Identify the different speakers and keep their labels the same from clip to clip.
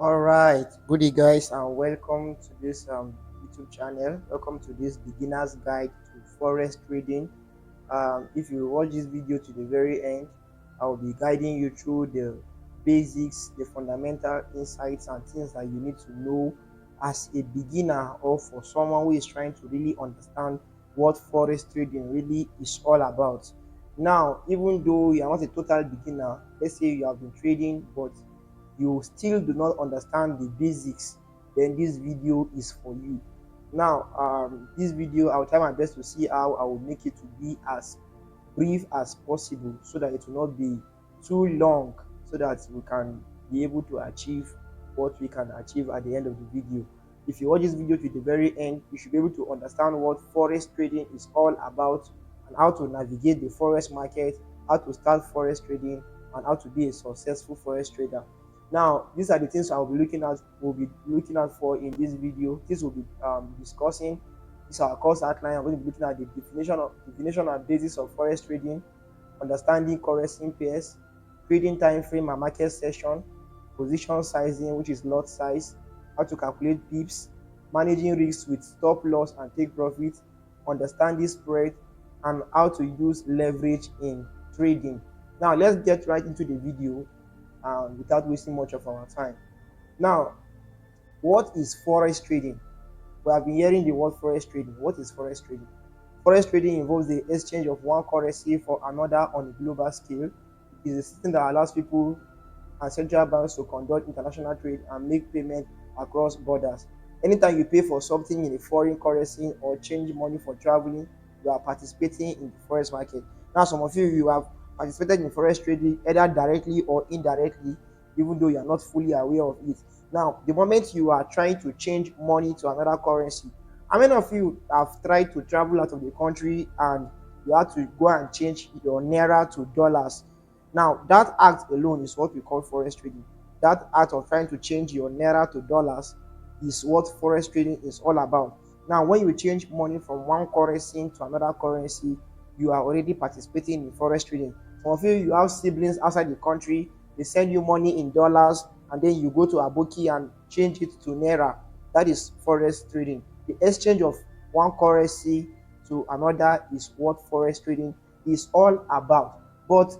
Speaker 1: All right, good day, guys, and welcome to this YouTube channel. Welcome to this beginner's guide to forex trading. If you watch this video to the very end, I will be guiding you through the basics, the fundamental insights, and things that you need to know as a beginner or for someone who is trying to really understand what forex trading really is all about. Now, even though you are not a total beginner, let's say you have been trading, but you still do not understand the basics, then this video is for you. Now, this video, I'll try my best to see how I will make it to be as brief as possible so that it will not be too long, so that we can be able to achieve what we can achieve at the end of the video. If you watch this video to the very end, you should be able to understand what forex trading is all about and how to navigate the forex market, how to start forex trading, and how to be a successful forex trader. Now, these are the things I will be looking at. We'll be looking at for in this video. This will be discussing. This is our course outline. I'm going to be looking at the definition and basis of forex trading, understanding currency pairs, trading time frame and market session, position sizing, which is lot size, how to calculate pips, managing risks with stop loss and take profit, understanding spread, and how to use leverage in trading. Now, let's get right into the video without wasting much of our time. Now, what is forex trading? We have been hearing the word forex trading. What is forex trading? Forex trading involves the exchange of one currency for another on a global scale. It is a system that allows people and central banks to conduct international trade and make payment across borders. Anytime you pay for something in a foreign currency or change money for traveling, you are participating in the forex market. Now, some of you have participated in forex trading either directly or indirectly, even though you are not fully aware of it. Now, the moment you are trying to change money to another currency, how many of you have tried to travel out of the country and you have to go and change your naira to dollars? Now, that act alone is what we call forex trading. That act of trying to change your naira to dollars is what forex trading is all about. Now, when you change money from one currency to another currency, you are already participating in forex trading. Some of you have siblings outside the country, they send you money in dollars, and then you go to Aboki and change it to naira. That is forex trading. The exchange of one currency to another is what forex trading is all about. But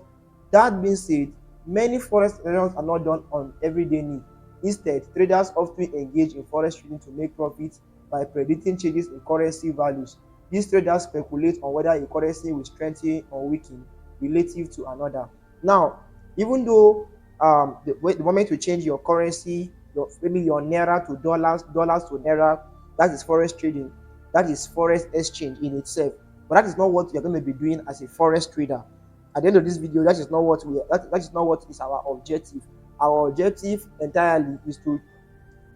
Speaker 1: that being said, many forex transactions are not done on everyday need. Instead, traders often engage in forex trading to make profits by predicting changes in currency values. These traders speculate on whether a currency will strengthen or weaken relative to another. Now, even though the moment you change your currency, maybe your naira to dollars, dollars to naira, that is forex trading. That is forex exchange in itself. But that is not what you're going to be doing as a forex trader. At the end of this video, that is not what that is not what is our objective. Our objective entirely is to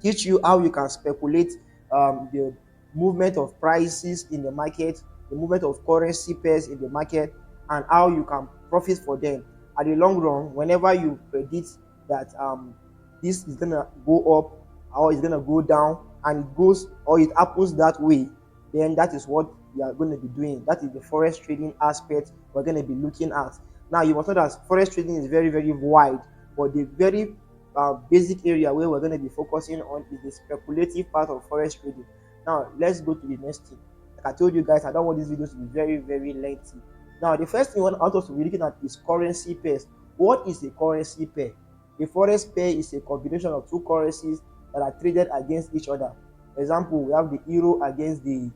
Speaker 1: teach you how you can speculate the movement of prices in the market, the movement of currency pairs in the market, and how you can profit for them at the long run. Whenever you predict that this is gonna go up or it's gonna go down, and it goes or it happens that way, then that is what we are going to be doing. That is the forex trading aspect we're going to be looking at. Now, you must know that forex trading is very, very wide, but the very basic area where we're going to be focusing on is the speculative part of forex trading. Now, let's go to the next thing. Like I told you guys, I don't want these videos to be very, very lengthy. Now, the first thing I want us to be looking at is currency pairs. What is a currency pair? A forex pair is a combination of two currencies that are traded against each other. For example, we have the euro against the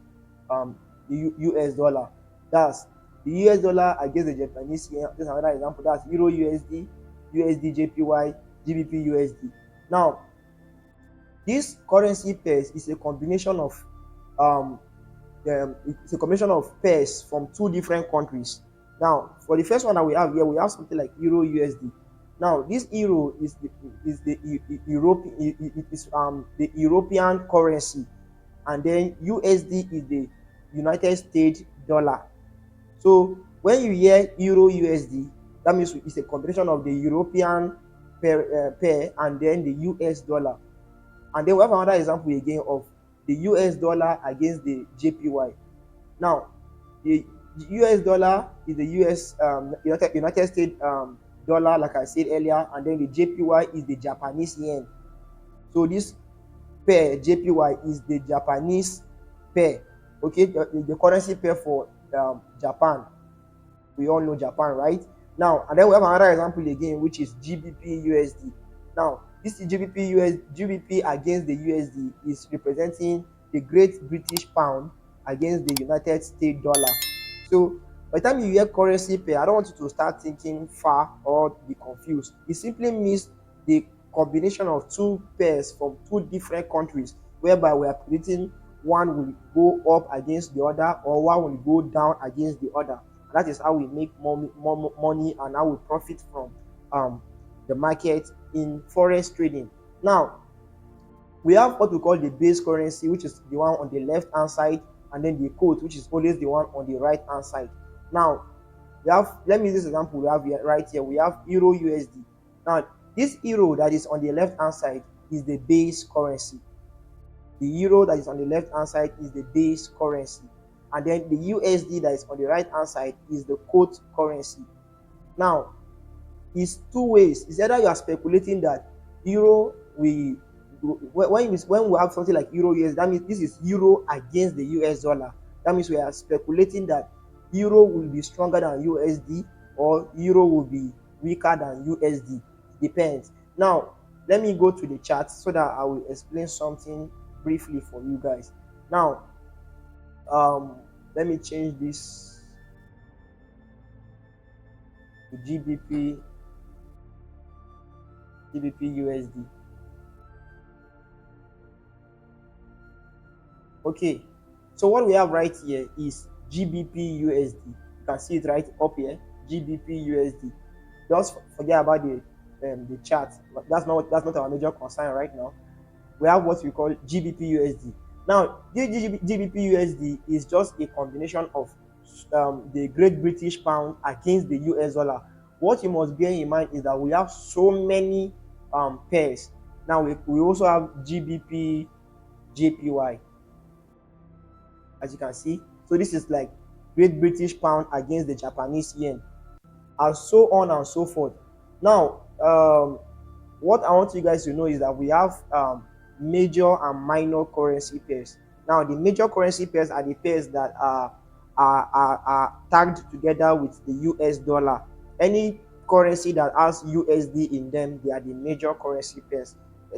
Speaker 1: US dollar. That's the US dollar against the Japanese yen. That's another example. That's Euro USD, USD JPY, GBP USD. Now, this currency pairs is a combination of it's a combination of pairs from two different countries. Now, for the first one that we have here, we have something like Euro USD. Now, this euro is the European currency, and then USD is the United States dollar. So when you hear Euro USD, that means it's a combination of the European pair and then the US dollar. And then we have another example again of the US dollar against the JPY. Now, the US dollar is the United States dollar, like I said earlier, and then the JPY is the Japanese yen. So this pair JPY is the Japanese pair. Okay, the currency pair for Japan. We all know Japan, right? Now, and then we have another example again, which is GBP USD. Now, this GBP against the USD is representing the Great British Pound against the United States dollar. So, by the time you hear currency pair, I don't want you to start thinking far or be confused. It simply means the combination of two pairs from two different countries, whereby we are predicting one will go up against the other or one will go down against the other. That is how we make more money and how we profit from the market in forex trading. Now, we have what we call the base currency, which is the one on the left hand side, and then the quote, which is always the one on the right hand side. Now, we have, let me use this example we have here, right here. We have Euro USD. Now, this euro that is on the left hand side is the base currency. The euro that is on the left hand side is the base currency, and then the USD that is on the right hand side is the quote currency. Now, it's two ways. It's either you are speculating that euro when we have something like euro US, that means this is euro against the US dollar. That means we are speculating that euro will be stronger than USD or euro will be weaker than USD. Depends. Now, let me go to the chart so that I will explain something briefly for you guys. Now, let me change this to GBP USD. Okay, so what we have right here is GBP USD. You can see it right up here, GBP USD. Just forget about the chart. That's not our major concern right now. We have what we call GBP USD. Now, GBP USD is just a combination of the Great British Pound against the US dollar. What you must bear in mind is that we have so many pairs. Now, we also have GBP JPY, as you can see. So this is like Great British Pound against the Japanese yen, and so on and so forth. Now, what I want you guys to know is that we have major and minor currency pairs. Now, the major currency pairs are the pairs that are tagged together with the US dollar. Any currency that has USD in them, they are the major currency pairs.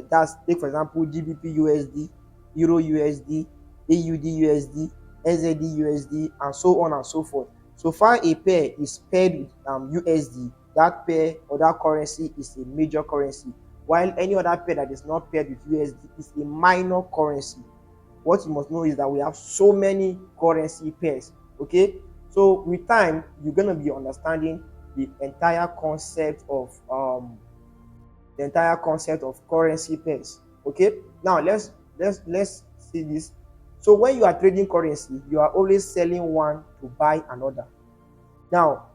Speaker 1: That's, take for example, GBP USD, Euro USD, AUD USD, SZD USD, and so on and so forth. So far a pair is paired with USD, that pair or that currency is a major currency, while any other pair that is not paired with USD is a minor currency. What you must know is that we have so many currency pairs. Okay, so with time you're going to be understanding the entire concept of currency pairs. Okay, now let's see this. So when you are trading currency, you are always selling one to buy another. Now,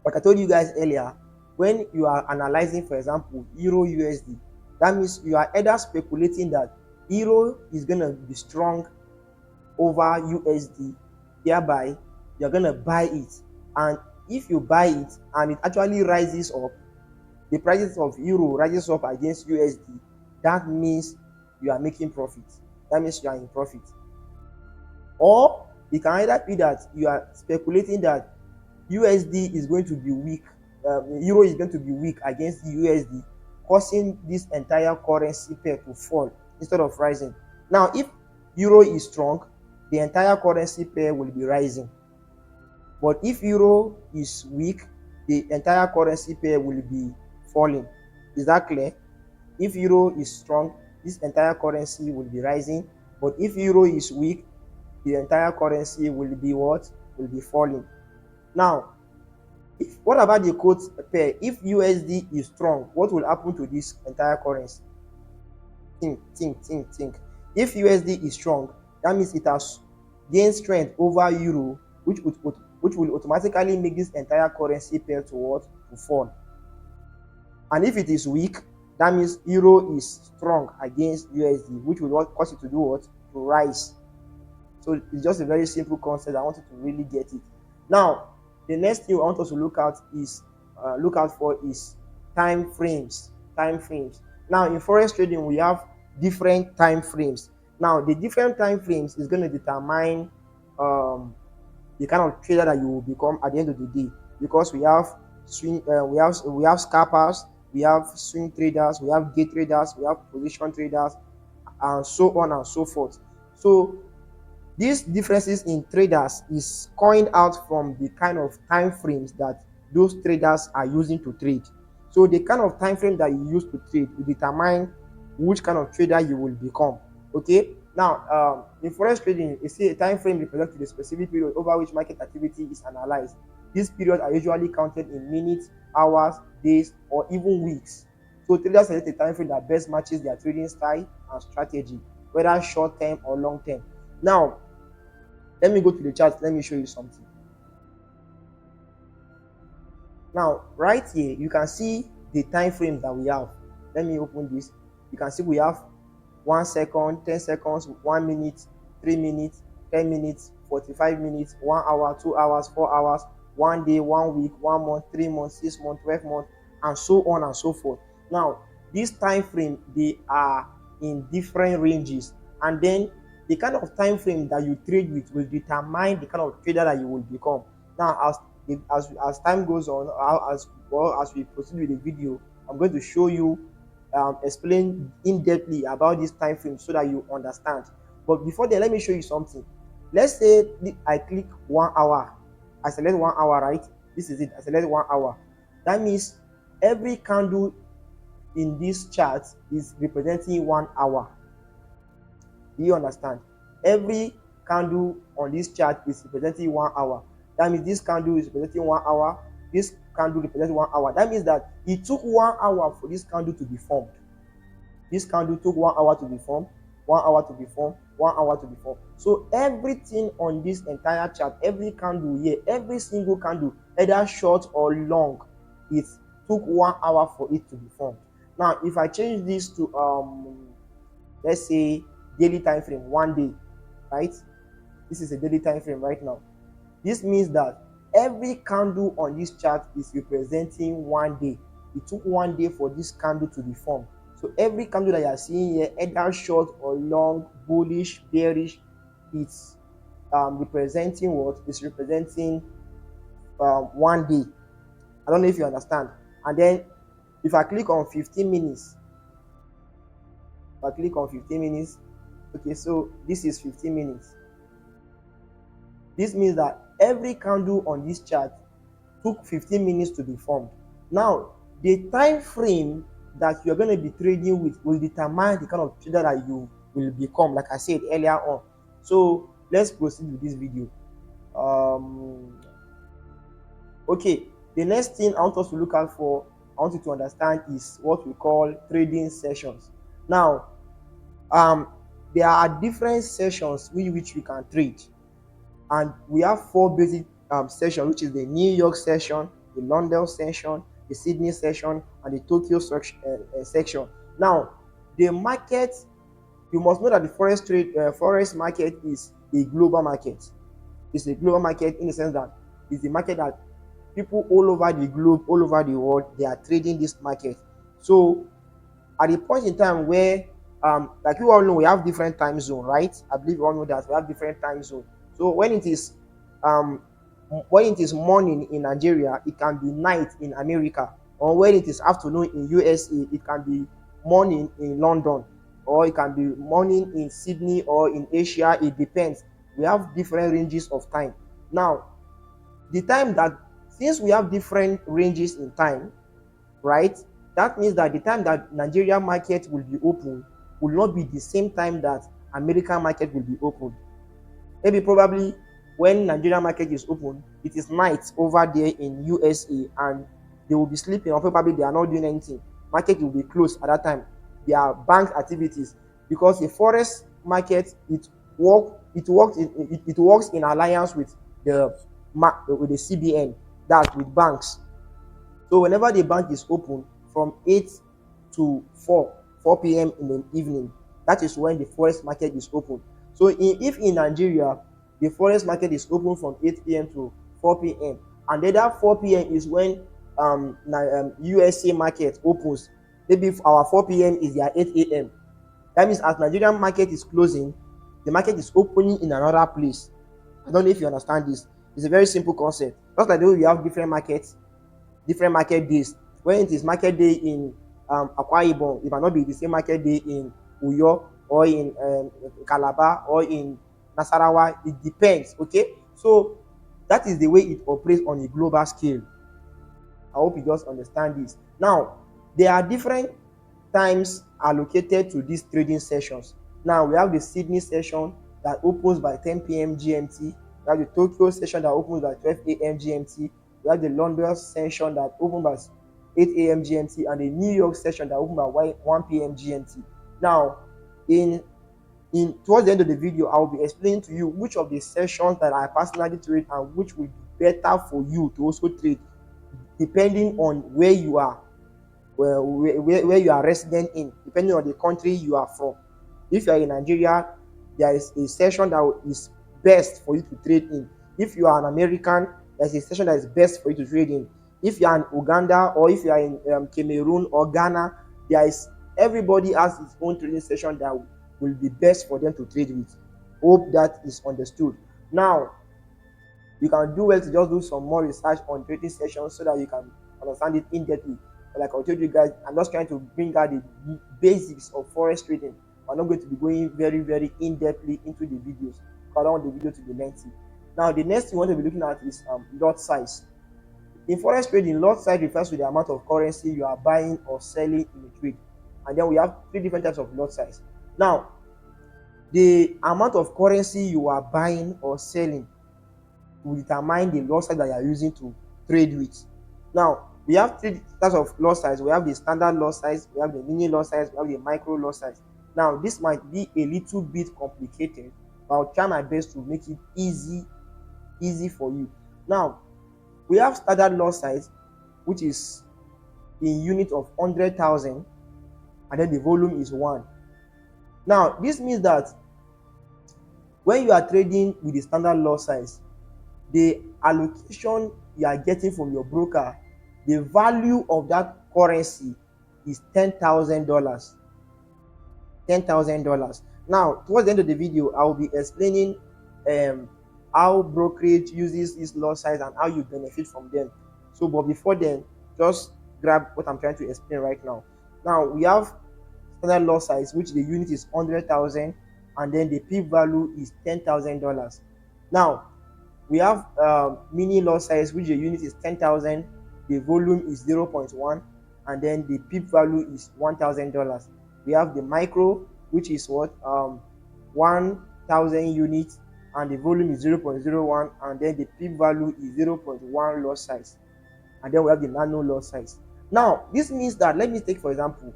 Speaker 1: like I told you guys earlier, when you are analyzing, for example, Euro USD, that means you are either speculating that Euro is going to be strong over USD, thereby you're going to buy it. And if you buy it and it actually rises up, the prices of Euro rises up against USD, that means you are making profit. That means you are in profit. Or it can either be that you are speculating that USD is going to be weak, Euro is going to be weak against the USD, causing this entire currency pair to fall instead of rising. Now, if Euro is strong, the entire currency pair will be rising. But if Euro is weak, the entire currency pair will be falling. Is that clear? If Euro is strong, this entire currency will be rising. But if Euro is weak, the entire currency will be what? Will be falling. Now, what about the quote pair? If USD is strong, what will happen to this entire currency? Think. If USD is strong, that means it has gained strength over Euro, which will automatically make this entire currency pair to what? To fall. And if it is weak, that means Euro is strong against USD, which will cause it to do what? To rise. So it's just a very simple concept. I want you to really get it. Now, the next thing I want us to look out for is time frames. Now, in forex trading, we have different time frames. Now, the different time frames is going to determine um, the kind of trader that you will become at the end of the day, because we have scalpers, we have swing traders, we have day traders, we have position traders, and so on and so forth. So these differences in traders is coined out from the kind of time frames that those traders are using to trade. So the kind of time frame that you use to trade will determine which kind of trader you will become. Okay. Now, in forex trading, you see a time frame represents the specific period over which market activity is analyzed. These periods are usually counted in minutes, hours, days, or even weeks. So traders select a time frame that best matches their trading style and strategy, whether short term or long term. Now, let me go to the chart. Let me show you something. Now, right here, you can see the time frame that we have. Let me open this. You can see we have 1 second, 10 seconds, 1 minute, 3 minutes, 10 minutes, 45 minutes, 1 hour, 2 hours, 4 hours, 1 day, 1 week, 1 month, 3 months, 6 months, 12 months, and so on and so forth. Now, this time frame, they are in different ranges, and then the kind of time frame that you trade with will determine the kind of trader that you will become. Now, as time goes on, as well as we proceed with the video, I'm going to show you, explain in depthly about this time frame so that you understand. But before that, let me show you something. Let's say I click 1 hour. I select 1 hour, right? This is it. I select 1 hour. That means every candle in this chart is representing 1 hour. Do you understand? Every candle on this chart is representing 1 hour. That means this candle is representing 1 hour. This candle represents 1 hour. That means that it took 1 hour for this candle to be formed. This candle took 1 hour to be formed, 1 hour to be formed, 1 hour to be formed. So everything on this entire chart, every candle here, every single candle, either short or long, it took 1 hour for it to be formed. Now, if I change this to let's say daily time frame, 1 day, right? This is a daily time frame right now. This means that every candle on this chart is representing 1 day. It took 1 day for this candle to be formed. So every candle that you are seeing here, either short or long, bullish, bearish, it's representing what? It's representing 1 day. I don't know if you understand. And then if I click on 15 minutes, okay, so this is 15 minutes. This means that every candle on this chart took 15 minutes to be formed. Now, the time frame that you're going to be trading with will determine the kind of trader that you will become, like I said earlier on. So let's proceed with this video. Okay, the next thing I want us to look out for, I want you to understand, is what we call trading sessions. Now, there are different sessions with which we can trade, and we have 4 basic sessions, which is the New York session, the London session, the Sydney session, and the Tokyo section. Now, the market, you must know that the forex market is a global market. It's a global market in the sense that it's a market that people all over the globe, all over the world, they are trading this market. So at the point in time where like you all know, we have different time zone, right? I believe you all know that we have different time zone. So when it is morning in Nigeria, it can be night in America, or when it is afternoon in USA, it can be morning in London, or it can be morning in Sydney or in Asia. It depends. We have different ranges of time. Now, the time that, since we have different ranges in time, right, that means that the time that Nigerian market will be open will not be the same time that American market will be open. Maybe probably when Nigerian market is open, it is night over there in USA, and they will be sleeping, or probably they are not doing anything. Market will be closed at that time. There are bank activities, because the forex market, it works in alliance with the CBN, that with banks. So whenever the bank is open from 8 to 4 p.m. in the evening, that is when the forex market is open. So if in Nigeria, the forex market is open from 8 p.m. to 4 p.m. and then that 4 p.m. is when USA market opens. Maybe if our 4 p.m. is their 8 a.m. That means as Nigerian market is closing, the market is opening in another place. I don't know if you understand this. It's a very simple concept. Just like the way we have different markets, different market days. When it is market day in Akwa Ibom, it might not be the same market day in Uyo or in Calabar or in Nasarawa. It depends. Okay, so that is the way it operates on a global scale. I hope you just understand this. Now, there are different times allocated to these trading sessions. Now, we have the Sydney session that opens by 10 p.m. GMT. We have the Tokyo session that opens by 12 a.m. GMT. We have the London session that opens by 8 a.m. GMT and the New York session that opens by 1 p.m. GMT. Now, in towards the end of the video, I will be explaining to you which of the sessions that I personally trade and which will be better for you to also trade depending on where you are, where you are resident in, depending on the country you are from. If you are in Nigeria, there is a session that is best for you to trade in. If you are an American, there's a session that is best for you to trade in. If you are in Uganda or if you are in Cameroon or Ghana, there is everybody has its own trading session that will be best for them to trade with. Hope that is understood. Now, you can do well to just do some more research on trading sessions so that you can understand it in depthly. But like I told you guys, I'm just trying to bring out the basics of forex trading. I'm not going to be going very, very in depthly into the videos because I don't want the video to be lengthy. Now, the next thing we want to be looking at is lot size. In forex trading, lot size refers to the amount of currency you are buying or selling in a trade. And then we have three different types of lot size. Now, the amount of currency you are buying or selling will determine the lot size that you are using to trade with. Now, we have three types of lot size. We have the standard lot size, we have the mini lot size, we have the micro lot size. Now, this might be a little bit complicated, but I'll try my best to make it easy for you. Now, we have standard lot size, which is in unit of 100,000, and then the volume is 1. Now, this means that when you are trading with the standard lot size, the allocation you are getting from your broker, the value of that currency is $10,000. $10,000. Now, towards the end of the video, I will be explaining how brokerage uses this lot size and how you benefit from them. So, but before then, just grab what I'm trying to explain right now. Now, we have standard lot size, which the unit is 100,000, and then the peak value is $10,000. Now, we have mini lot size, which the unit is 10,000, the volume is 0.1, and then the peak value is $1,000. We have the micro, which is what 1,000 units, and the volume is 0.01, and then the peak value is 0.1 lot size. And then we have the nano lot size. Now, this means that, let me take for example,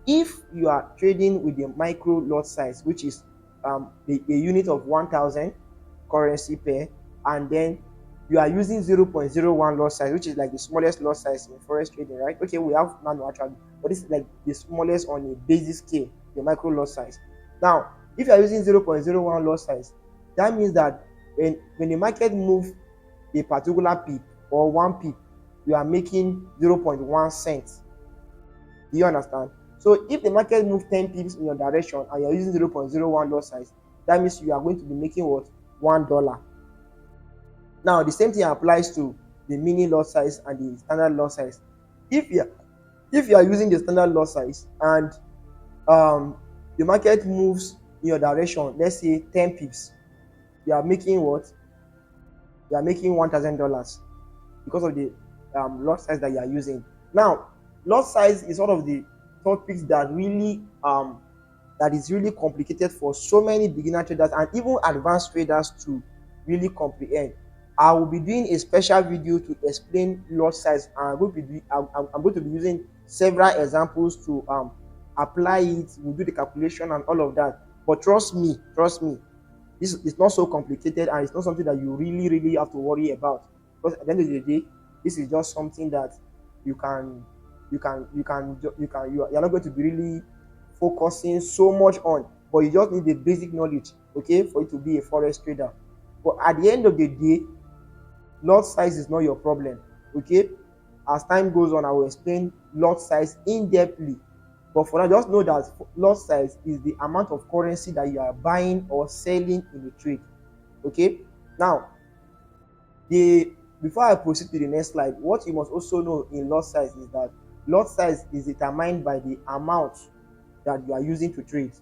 Speaker 1: if you are trading with the micro lot size, which is a unit of 1,000 currency pair, and then you are using 0.01 lot size, which is like the smallest lot size in forex trading, right? Okay, we have nano actually, but this is like the smallest on a basic scale, the micro lot size. Now, if you are using 0.01 lot size, that means that when the market moves a particular pip or 1 pip, you are making 0.1 cents. Do you understand? So if the market moves 10 pips in your direction and you are using 0.01 lot size, that means you are going to be making what? $1. Now, the same thing applies to the mini lot size and the standard lot size. If you are using the standard lot size and the market moves in your direction, let's say 10 pips, you are making what? You are making $1,000 because of the lot size that you are using. Now, lot size is one of the topics that really that is really complicated for so many beginner traders and even advanced traders to really comprehend. I will be doing a special video to explain lot size, and I'm going to be using several examples to apply it. We'll do the calculation and all of that. But trust me, this is not so complicated, and it's not something that you really have to worry about. Because at the end of the day, this is just something that you're not going to be really focusing so much on, but you just need the basic knowledge, okay, for you to be a forex trader. But at the end of the day, lot size is not your problem, okay? As time goes on, I will explain lot size in depthly. But for now, just know that lot size is the amount of currency that you are buying or selling in the trade. Okay. Now, the before I proceed to the next slide, what you must also know in lot size is that lot size is determined by the amount that you are using to trade.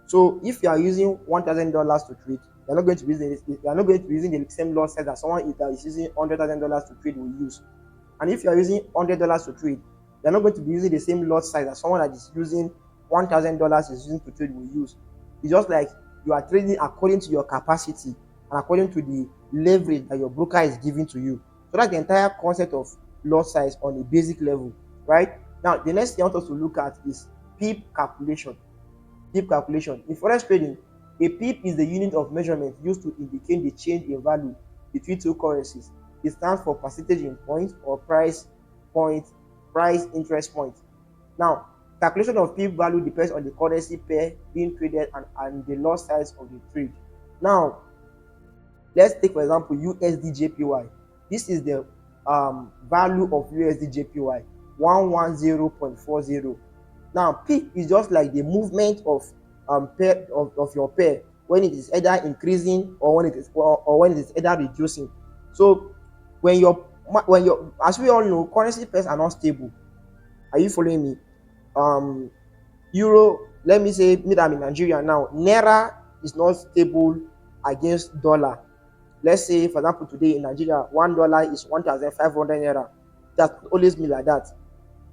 Speaker 1: So if you are using $1,000 to trade, you are not going to be using the same lot size that someone that is using $100,000 to trade will use. And if you are using $100 to trade, you're not going to be using the same lot size that someone that is using $1,000 is using to trade will use. It's just like you are trading according to your capacity and according to the leverage that your broker is giving to you. So that's the entire concept of lot size on a basic level, right? Now, the next thing I want us to look at is PIP calculation. PIP calculation. In forex trading, a PIP is the unit of measurement used to indicate the change in value between two currencies. It stands for percentage in point or point, price interest point. Now, calculation of PIP value depends on the currency pair being traded and the lot size of the trade. Now, let's take for example USD This is the value of USD 110.40. Now, peak is just like the movement of pair of your pair when it is either increasing or when it is either reducing. So when your as we all know, currency pairs are not stable. Are you following me? Euro, let me say me that I'm in Nigeria now, naira is not stable against dollar. Let's say for example today in Nigeria, $1 is 1,500 naira. That always be like that.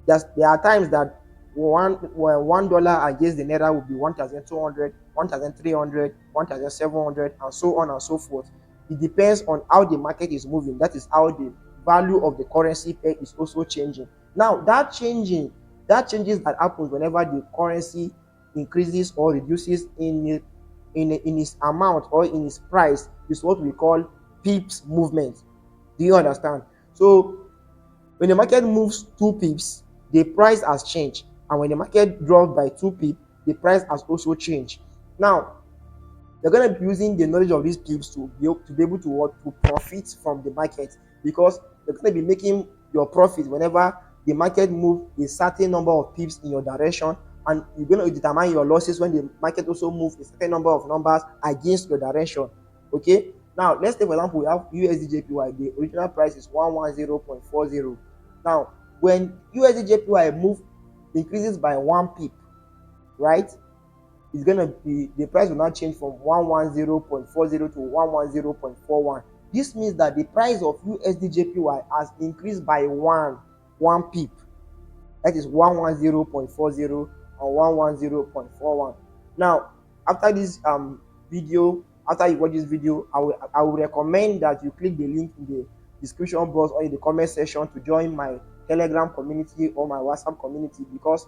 Speaker 1: There are times that $1 against the naira will be 1,200, 1,300, 1,700, and so on and so forth. It depends on how the market is moving. That is how the value of the currency pair is also changing. Now, that changes that happens whenever the currency increases or reduces in its amount or in its price is what we call pips movement. Do you understand? So when the market moves 2 pips, the price has changed, and when the market drops by 2 pips, the price has also changed. Now, you're going to be using the knowledge of these pips to be able to profit from the market, because you're going to be making your profit whenever the market moves a certain number of pips in your direction, and you're going to determine your losses when the market also moves a certain number of numbers against your direction. Okay. Now, let's take for example we have USD The original price is 110.40. Now, when USD increases by 1 pip, right, it's gonna be the price will now change from 110.40 to 110.41. This means that the price of USD has increased by one pip. That is 110.40 and 110.41. Now, after this video, after you watch this video, I will recommend that you click the link in the description box or in the comment section to join my Telegram community or my WhatsApp community, because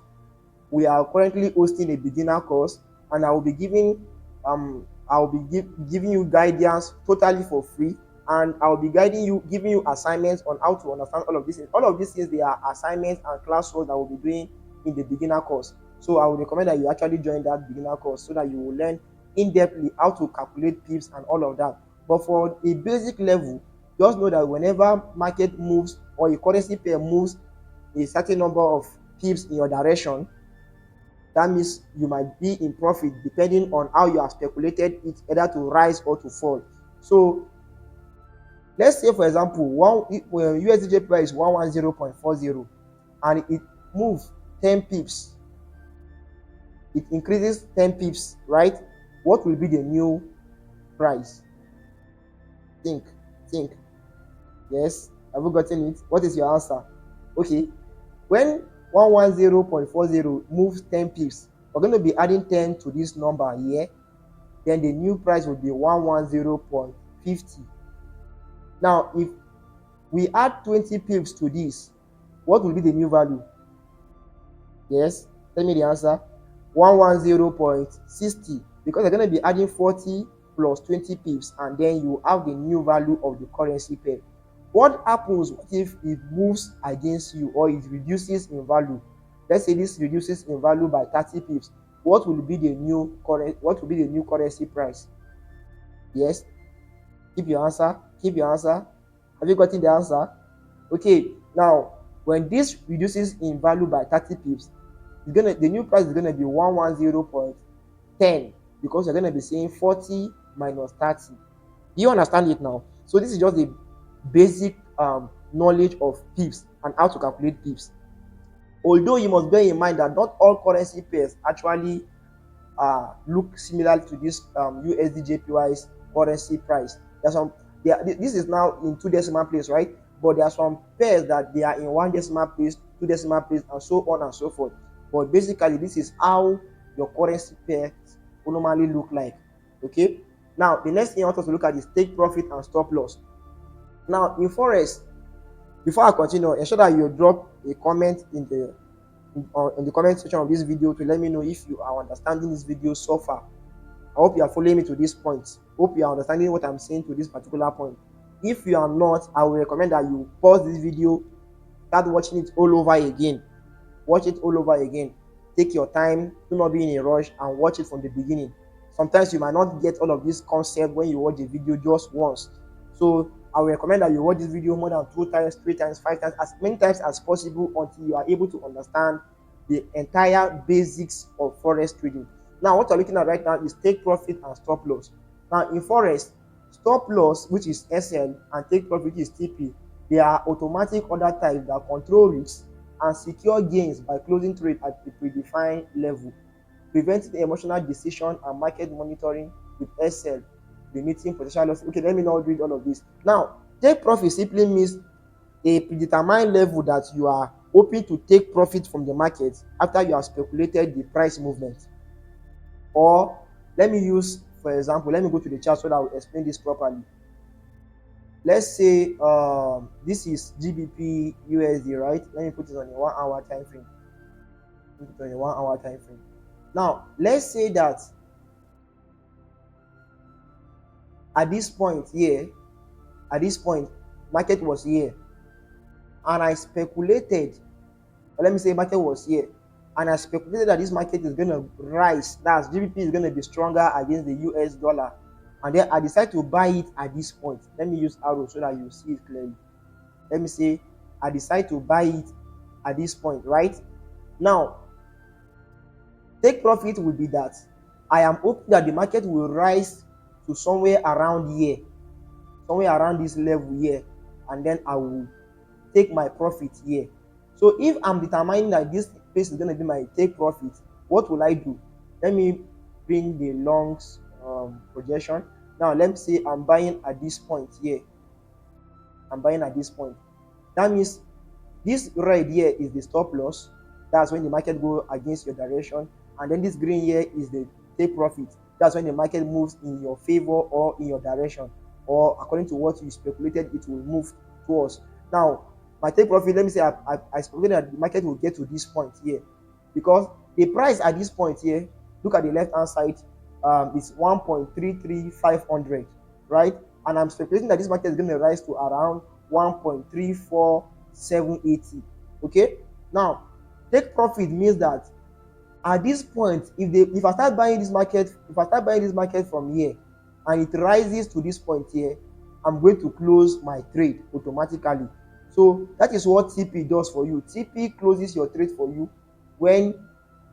Speaker 1: we are currently hosting a beginner course, and I will be giving you guidance totally for free, and I will be giving you assignments on how to understand all of these things. All of these things, they are assignments and classwork that we'll be doing in the beginner course. So I would recommend that you actually join that beginner course so that you will learn in-depthly how to calculate pips and all of that. But for a basic level, just know that whenever market moves or a currency pair moves a certain number of pips in your direction, that means you might be in profit depending on how you have speculated it, either to rise or to fall. So let's say for example when USD price is 110.40 and it moves 10 pips, it increases 10 pips, right? What will be the new price? Think. Yes, have you gotten it? What is your answer? Okay, when 110.40 moves 10 pips, we're going to be adding 10 to this number here. Then the new price will be 110.50. Now, if we add 20 pips to this, what will be the new value? Yes, tell me the answer. 110.60, because you're going to be adding 40 plus 20 pips, and then you have the new value of the currency pair. What happens if it moves against you or it reduces in value? Let's say this reduces in value by 30 pips. What will be the new currency price? Yes, keep your answer. Have you gotten the answer? Okay, now when this reduces in value by 30 pips, The new price is gonna be 110.10 because you're gonna be saying 40 minus 30. Do you understand it now? So this is just the basic knowledge of pips and how to calculate pips. Although you must bear in mind that not all currency pairs actually look similar to this USD currency price. There's some this is now in two decimal place, right? But there are some pairs that they are in one decimal place, two decimal place, and so on and so forth. But basically, this is how your currency pairs will normally look like. Okay. Now, the next thing I want us to look at is take profit and stop loss. Now, in Forex, before I continue, ensure that you drop a comment in the comment section of this video to let me know if you are understanding this video so far. I hope you are following me to this point. Hope you are understanding what I'm saying to this particular point. If you are not, I will recommend that you pause this video, start watching it all over again. Watch it all over again. Take your time, do not be in a rush, and watch it from the beginning. Sometimes you might not get all of this concept when you watch the video just once. So I will recommend that you watch this video more than 2 times, 3 times, 5 times, as many times as possible until you are able to understand the entire basics of forex trading. Now, what you're looking at right now is take profit and stop loss. Now, in forex, stop loss, which is SL, and take profit, which is TP, they are automatic order types that control risks and secure gains by closing trade at a predefined level, preventing emotional decision and market monitoring with SL, limiting potential loss. Okay, let me not read all of this. Now, take profit simply means a predetermined level that you are hoping to take profit from the market after you have speculated the price movement. Or let me use, for example, let me go to the chart so that I will explain this properly. Let's say this is GBP USD, right? Let me put it on a 1 hour time frame. Put it on a 1 hour time frame. Now, let's say that at this point here, market was here, and I speculated, or let me say market was here, and I speculated that this market is going to rise, that's GBP is going to be stronger against the US dollar, and then I decide to buy it at this point. Let me use arrow so that you see it clearly. Let me say I decide to buy it at this point, right? Now, take profit will be that I am hoping that the market will rise to somewhere around here, somewhere around this level here, and then I will take my profit here. So if I'm determining that this place is going to be my take profit, what will I do? Let me bring the longs projection. Now let me say I'm buying at this point here. I'm buying at this point. That means this red here is the stop loss. That's when the market go against your direction. And then this green here is the take profit. That's when the market moves in your favor or in your direction, or according to what you speculated it will move towards. Now, my take profit, let me say I speculated that the market will get to this point here, because the price at this point here, look at the left hand side, it's 1.33500, right? And I'm speculating that this market is going to rise to around 1.34780. Okay, now take profit means that at this point, if I start buying this market from here, and it rises to this point here, I'm going to close my trade automatically. So that is what TP does for you. TP closes your trade for you when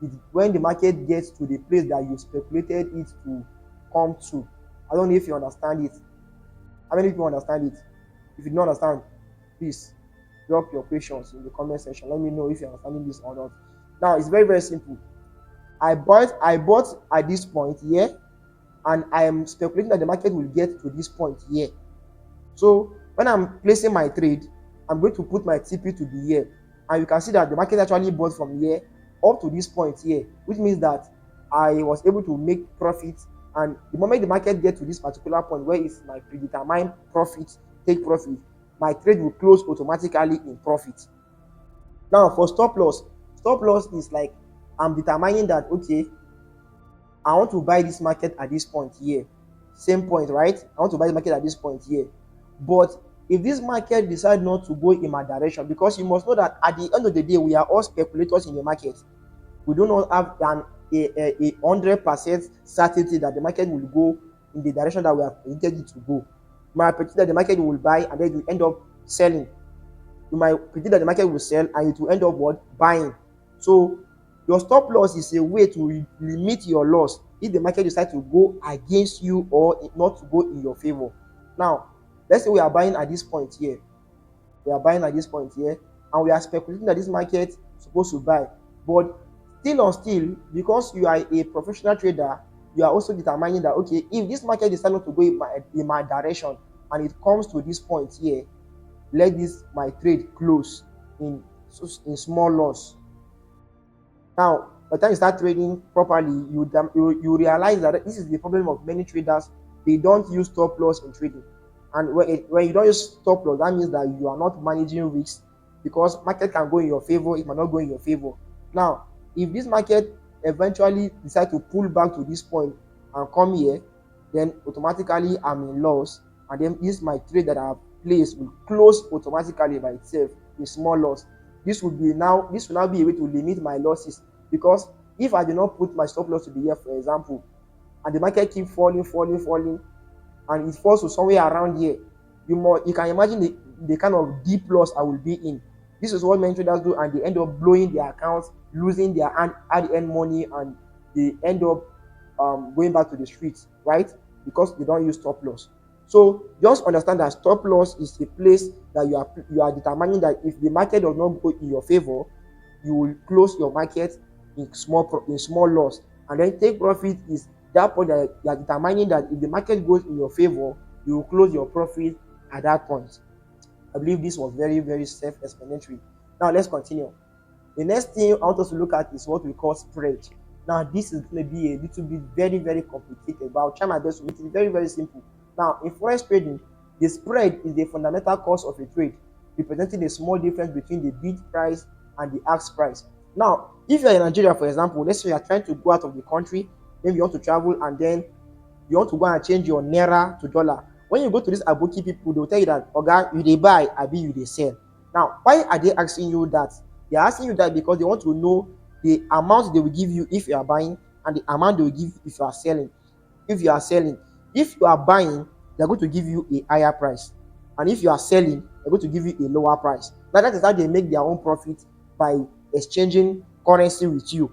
Speaker 1: the market gets to the place that you speculated it to come to. I don't know if you understand it. How many people understand it? If you don't understand, please drop your questions in the comment section. Let me know if you're understanding this or not. Now, it's very, very simple. I bought at this point here, and I am speculating that the market will get to this point here. So when I'm placing my trade, I'm going to put my TP to be here, and you can see that the market actually bought from here up to this point here, which means that I was able to make profit. And the moment the market gets to this particular point where it's my predetermined profit, take profit, my trade will close automatically in profit. Now, for stop loss is like I'm determining that, okay, I want to buy this market at this point here. Same point, right? I want to buy the market at this point here. But if this market decides not to go in my direction, because you must know that at the end of the day, we are all speculators in the market. We do not have a 100% certainty that the market will go in the direction that we have predicted it to go. You might predict that the market will buy and then you end up selling. You might predict that the market will sell and it will end up what? Buying. So Your stop loss is a way to limit your loss if the market decide to go against you or not to go in your favor. Now, let's say we are buying at this point here. We are buying at this point here, and we are speculating that this market is supposed to buy. But still on still, because you are a professional trader, you are also determining that, okay, if this market decides not to go in my direction and it comes to this point here, let this my trade close in small loss. Now, by the time you start trading properly, you realize that this is the problem of many traders. They don't use stop loss in trading, and when you don't use stop loss, that means that you are not managing risks, because market can go in your favor, it might not go in your favor. Now, if this market eventually decide to pull back to this point and come here, then automatically I'm in loss, and then this my trade that I have placed will close automatically by itself in small loss. This will now be a way to limit my losses, because if I do not put my stop loss to be here, for example, and the market keep falling, and it falls to somewhere around here, you can imagine the kind of deep loss I will be in. This is what many traders do, and they end up blowing their accounts, losing their hard-earned money, and they end up going back to the streets, right? Because they don't use stop loss. So just understand that stop loss is a place that you are determining that if the market does not go in your favor, you will close your market in small loss, and then take profit is that point that you are determining that if the market goes in your favor, you will close your profit at that point. I believe this was very, very self-explanatory. Now let's continue. The next thing I want us to look at is what we call spread. Now this is going to be a little bit very, very complicated, but I'll try my best to make it very, very simple. Now, in forex trading, the spread is the fundamental cost of a trade, representing the small difference between the bid price and the ask price. Now, if you're in Nigeria, for example, let's say you are trying to go out of the country, maybe you want to travel, and then you want to go and change your naira to dollar. When you go to these aboki people, they'll tell you that, Oga, you they buy, abi you they sell. Now, why are they asking you that? They're asking you that because they want to know the amount they will give you if you are buying, and the amount they will give if you are selling. If you are selling, if you are buying, they're going to give you a higher price, and if you are selling, they're going to give you a lower price. Now that is how they make their own profit, by exchanging currency with you.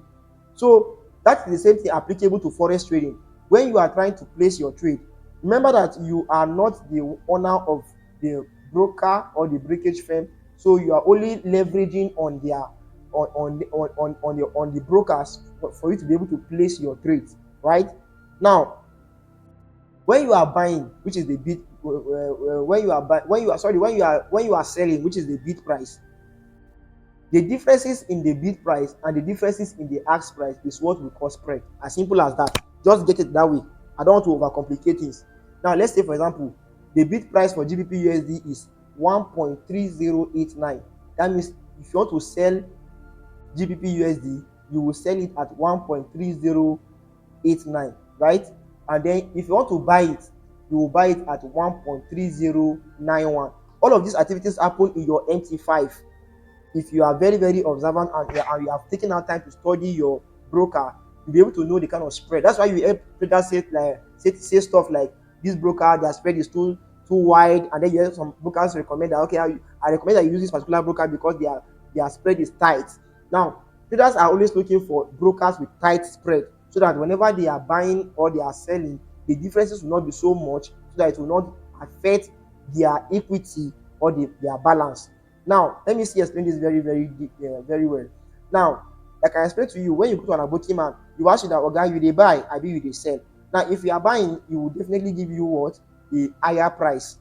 Speaker 1: So that's the same thing applicable to forex trading. When you are trying to place your trade, remember that you are not the owner of the broker or the brokerage firm, so you are only leveraging on their on the brokers for you to be able to place your trades, right? Now, when you are buying, which is the bid, when you are selling, which is the bid price, the differences in the bid price and the differences in the ask price is what we call spread. As simple as that. Just get it that way. I don't want to overcomplicate things. Now, let's say, for example, the bid price for GBP USD is 1.3089. That means if you want to sell GBP USD, you will sell it at 1.3089, right? And then if you want to buy it, you will buy it at 1.3091. All of these activities happen in your MT5. If you are very, very observant, and you have taken out time to study your broker, you'll be able to know the kind of spread. That's why you help traders say stuff like, this broker, their spread is too wide, and then you have some brokers recommend that, okay, I recommend that you use this particular broker because their spread is tight. Now, traders are always looking for brokers with tight spread, so that whenever they are buying or they are selling, the differences will not be so much, so that it will not affect their equity or their balance. Now, let me explain this very, very deep, very well. Now, like I explained to you, when you go to an aboki man, you ask you that, Oga, you they buy, I be you they sell. Now, if you are buying, it will definitely give you what? A higher price.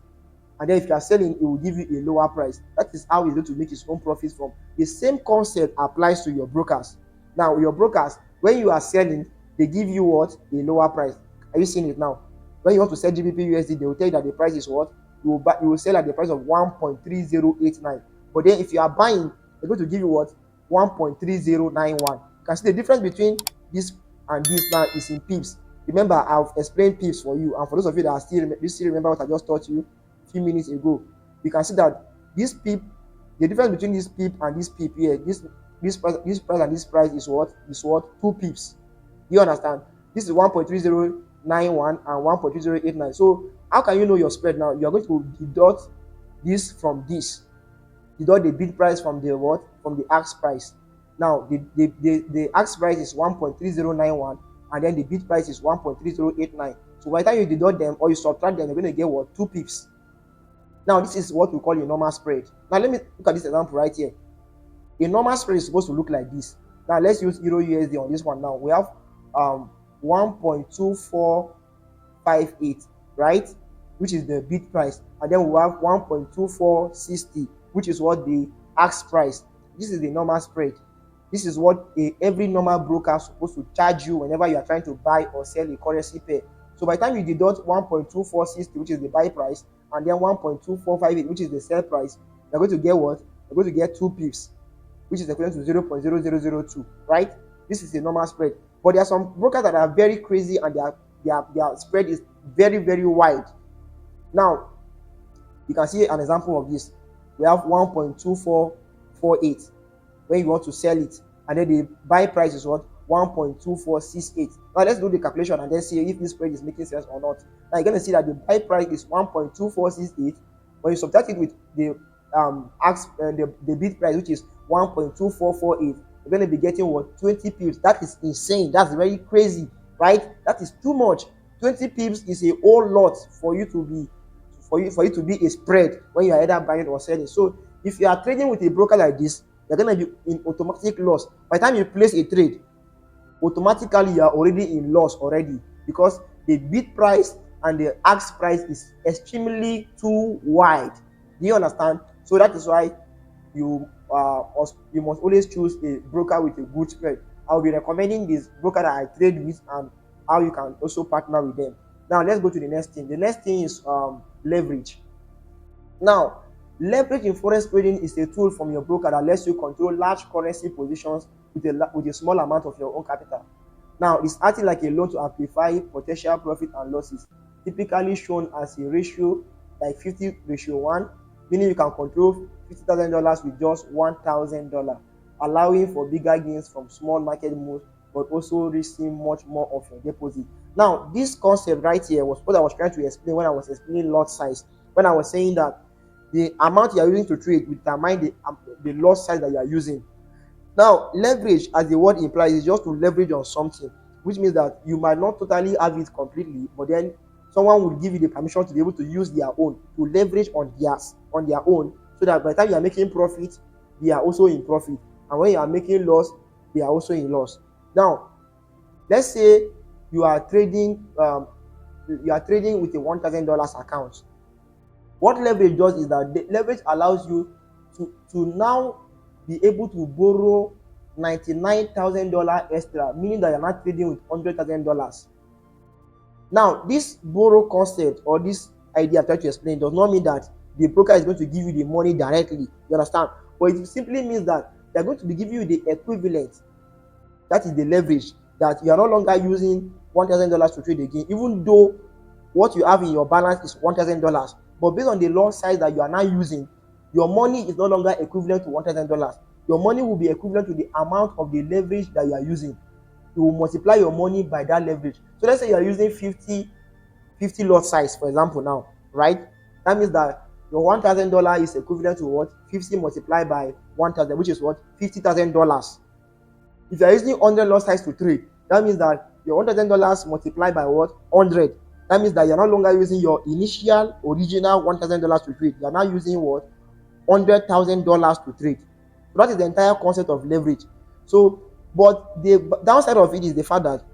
Speaker 1: And then if you are selling, it will give you a lower price. That is how he's going to make his own profits from. The same concept applies to your brokers. Now, your brokers, when you are selling, they give you what? A lower price. Are you seeing it now? When you want to sell GBP USD, they will tell you that the price is what? You will sell at the price of 1.3089. But then if you are buying, they're going to give you what? 1.3091. You can see the difference between this and this now is in pips. Remember, I've explained pips for you, and for those of you that are still remember what I just taught you a few minutes ago, you can see that this pip, the difference between this pip and this pip here, this price and this price is what? 2 pips. Do you understand? This is 1.3091 and 1.3089. So how can you know your spread now? You are going to deduct this from this. Deduct the bid price from the what? From the ask price. Now the ask price is 1.3091, and then the bid price is 1.3089. So by the time you deduct them or you subtract them, you're going to get what? 2 pips. Now this is what we call a normal spread. Now let me look at this example right here. A normal spread is supposed to look like this. Now let's use Euro USD on this one. Now we have 1.2458, right, which is the bid price, and then we have 1.2460, which is what the ask price. This is the normal spread. This is what every normal broker is supposed to charge you whenever you are trying to buy or sell a currency pair. So by the time you deduct 1.2460, which is the buy price, and then 1.2458, which is the sell price, you're going to get what? You're going to get 2 pips, which is equivalent to 0.0002, right? This is a normal spread. But there are some brokers that are very crazy, and their spread is very, very wide. Now, you can see an example of this. We have 1.2448 when you want to sell it, and then the buy price is what? 1.2468. Now let's do the calculation and then see if this spread is making sense or not. Now you're going to see that the buy price is 1.2468. When you subtract it with the the bid price, which is 1.2448, you're going to be getting what? 20 pips. That is insane. That's very crazy, right? That is too much. 20 pips is a whole lot for you to be a spread when you are either buying or selling. So if you are trading with a broker like this, you're going to be in automatic loss. By the time you place a trade, automatically you are already in loss already, because the bid price and the ask price is extremely too wide. Do you understand? So that is why you must always choose a broker with a good spread. I'll be recommending this broker that I trade with and how you can also partner with them. Now let's go to the next thing. The next thing is leverage. Now, leverage in forex trading is a tool from your broker that lets you control large currency positions with a small amount of your own capital. Now, it's acting like a loan to amplify potential profit and losses, typically shown as a ratio like 50:1, meaning you can control $50,000 with just $1,000, allowing for bigger gains from small market moves, but also risking much more of your deposit. Now, this concept right here was what I was trying to explain when I was explaining lot size. When I was saying that the amount you are using to trade will determine the lot size that you are using. Now, leverage, as the word implies, is just to leverage on something, which means that you might not totally have it completely, but then someone will give you the permission to be able to use their own, to leverage on their own, so that by the time you are making profit, they are also in profit, and when you are making loss, they are also in loss. Now, let's say you are trading with a $1,000 account. What leverage does is that the leverage allows you to now be able to borrow $99,000 extra, meaning that you're not trading with $100,000. Now, this borrow concept or this idea I'm trying to explain does not mean that the broker is going to give you the money directly. You understand? But it simply means that they're going to be giving you the equivalent. That is the leverage, that you are no longer using $1,000 to trade again, even though what you have in your balance is $1,000. But based on the lot size that you are now using, your money is no longer equivalent to $1,000. Your money will be equivalent to the amount of the leverage that you are using. You will multiply your money by that leverage. So let's say you are using 50 lot size, for example, now, right? That means that your $1,000 is equivalent to what? 50 multiplied by 1,000, which is what? $50,000. If you are using 100 lot size to trade, that means that your $1,000 multiplied by what? 100. That means that you're no longer using your initial original $1,000 to trade. You're now using what? $100,000 to trade. So that is the entire concept of leverage. So, but the downside of it is the fact that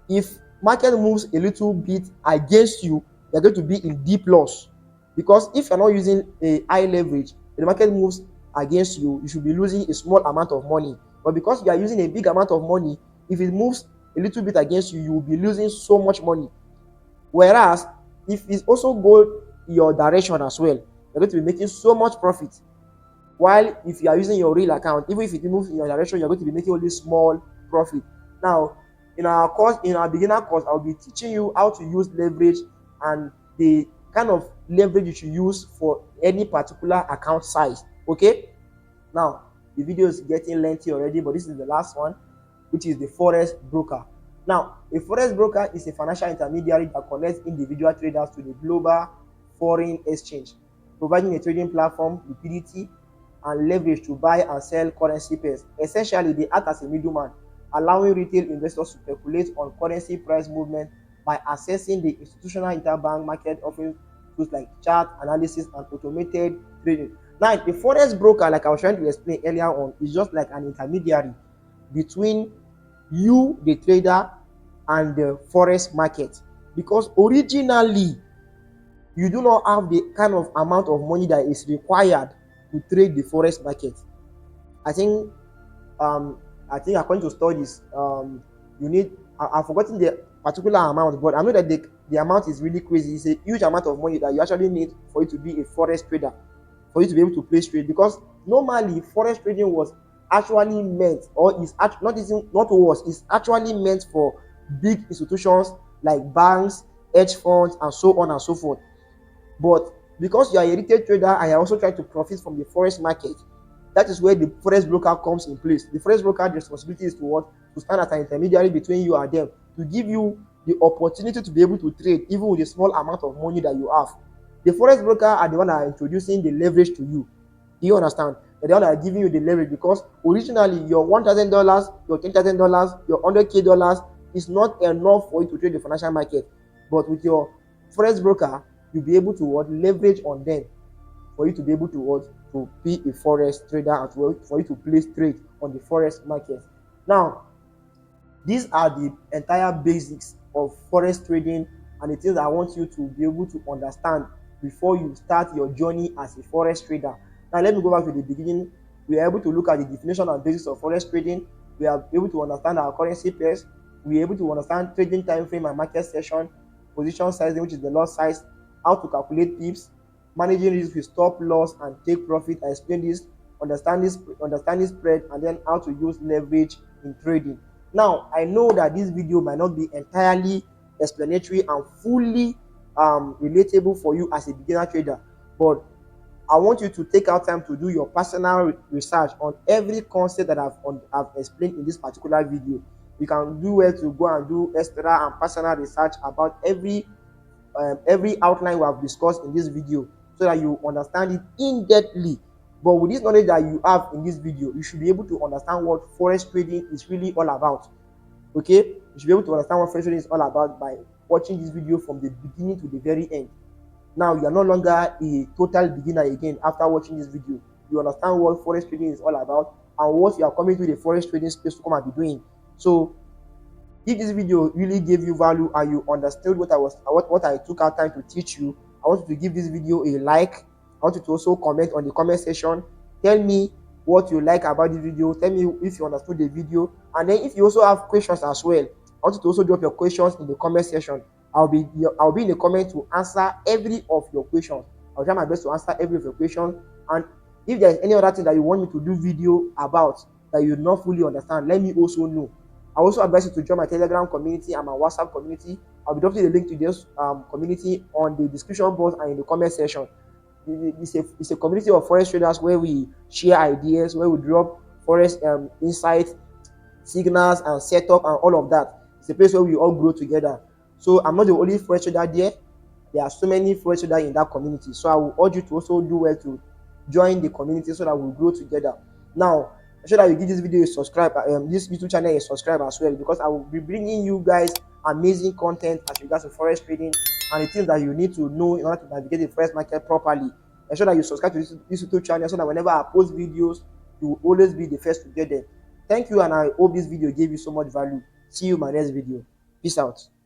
Speaker 1: if market moves a little bit against you, you're going to be in deep loss. Because if you're not using a high leverage, the market moves against you, you should be losing a small amount of money. But because you are using a big amount of money, if it moves a little bit against you, you will be losing so much money. Whereas if it also goes your direction as well, you're going to be making so much profit. While if you are using your real account, even if it moves in your direction, you're going to be making only small profit. Now, in our beginner course, I'll be teaching you how to use leverage and the kind of leverage you should use for any particular account size. Okay? Now, the video is getting lengthy already, but this is the last one, which is the Forex broker. Now, a Forex broker is a financial intermediary that connects individual traders to the global foreign exchange, providing a trading platform, liquidity, and leverage to buy and sell currency pairs. Essentially, they act as a middleman, allowing retail investors to speculate on currency price movement by accessing the institutional interbank market, offering tools like chart analysis and automated trading. Now, the forex broker, like I was trying to explain earlier on, is just like an intermediary between you, the trader, and the forex market, because originally you do not have the kind of amount of money that is required to trade the forex market. I think um according to studies, you need, I've forgotten the particular amount, but I know that the amount is really crazy. It's a huge amount of money that you actually need for you to be a forex trader, for you to be able to place trade, because normally forex trading was actually meant, or is not even, not was, is actually meant for big institutions like banks, hedge funds, and so on and so forth. But because you are a retail trader and you are also trying to profit from the forex market, that is where the forex broker comes in place. The forex broker's responsibility is to what? To stand as an intermediary between you and them, to give you the opportunity to be able to trade even with a small amount of money that you have. The forex broker are the one that are introducing the leverage to you. Do you understand? They're the one that are giving you the leverage, because originally your $1,000, your $10,000, your $100K is not enough for you to trade the financial market. But with your forex broker, you'll be able to what? Leverage on them for you to be able to what? To be a forex trader and for you to place trade on the forex market. Now, these are the entire basics of forex trading and the things I want you to be able to understand before you start your journey as a forex trader. Now, let me go back to the beginning. We are able to look at the definition and basics of forex trading. We are able to understand our currency pairs. We are able to understand trading time frame and market session, position sizing, which is the lot size, how to calculate pips, managing risk with stop loss and take profit. I explain this, understanding spread, and then how to use leverage in trading. Now, I know that this video might not be entirely explanatory and fully relatable for you as a beginner trader, but I want you to take out time to do your personal research on every concept that I've explained in this particular video. You can do well to go and do extra and personal research about every outline we have discussed in this video, so that you understand it in-depthly. But with this knowledge that you have in this video, you should be able to understand what forex trading is really all about. Okay, you should be able to understand what forex trading is all about by watching this video from the beginning to the very end. Now you are no longer a total beginner again after watching this video. You understand what forex trading is all about and what you are coming to the forex trading space to come and be doing. So if this video really gave you value and you understood what I took out time to teach you, I want you to give this video a like. I want you to also comment on the comment section. Tell me what you like about this video. Tell me if you understood the video, and then if you also have questions as well, I want you to also drop your questions in the comment section. I'll be in the comment to answer every of your questions. I'll try my best to answer every of your questions. And if there's any other thing that you want me to do video about that you not fully understand, let me also know. I also advise you to join my Telegram community and my WhatsApp community. I'll be dropping the link to this community on the description box and in the comment section. It's a community of forex traders where we share ideas, where we drop forex insights, signals, and setup, and all of that. It's a place where we all grow together. So I'm not the only forex trader there. There are so many forex traders in that community. So I will urge you to also do well to join the community so that we'll grow together. Now, make sure that you give this video a subscribe, this YouTube channel a subscribe as well, because I will be bringing you guys amazing content as regards to forex trading and the things that you need to know in order to navigate the forex market properly. Make sure that you subscribe to this YouTube channel so that whenever I post videos, you will always be the first to get them. Thank you, and I hope this video gave you so much value. See you in my next video. Peace out.